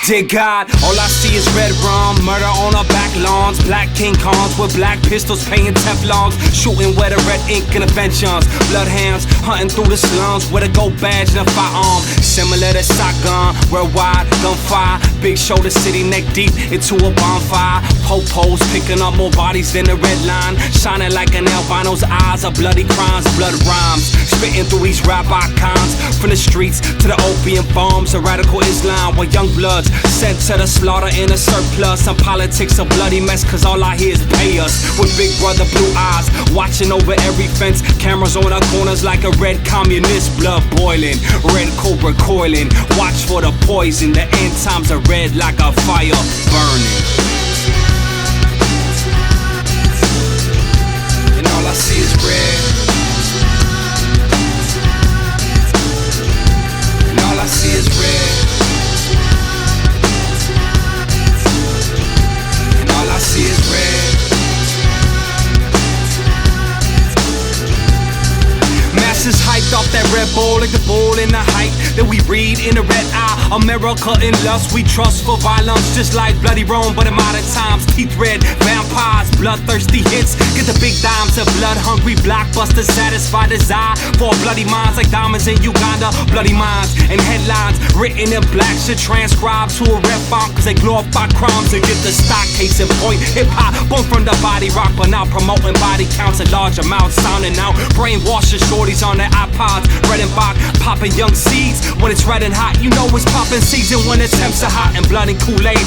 Dear God, all I see is red rum, murder on our back lawns, black King Kongs with black pistols paying Teflons, shooting where the red ink interventions, bloodhounds hunting through the slums with a gold badge and a firearm, similar to shotgun, worldwide gunfire, big shoulder city neck deep into a bonfire, po-pos picking up more bodies than the red line, shining like an albino's eyes of bloody crimes, blood rhymes, spitting through these rap icons, from the streets to the opium farms of radical Islam, where young bloods sent to the slaughter in a surplus. And politics a bloody mess, cause all I hear is pay us. With big brother blue eyes, watching over every fence. Cameras on our corners like a red communist. Blood boiling, red cobra coiling. Watch for the poison, the end times are red like a fire burning. And all I see is red. And all I see is red. I see is red. Masses hyped off that Red Bull like the bull in the hype that we read in the red eye. America in lust, we trust for violence, just like bloody Rome, but in modern times. Teeth red, vampires, bloodthirsty hits. Get the big dimes of blood-hungry blockbusters, satisfy desire for bloody minds like diamonds in Uganda. Bloody minds and headlines written in black should transcribe to a red font, cause they glorify crimes and get the stock case in point. Hip-hop, born from the body rock, but now promoting body counts in large amounts, sounding out. Brainwashing shorties on their iPods, red and bach, popping young seeds. When it's red and hot, you know it's popping season when the temps are hot and blood and Kool-Aid.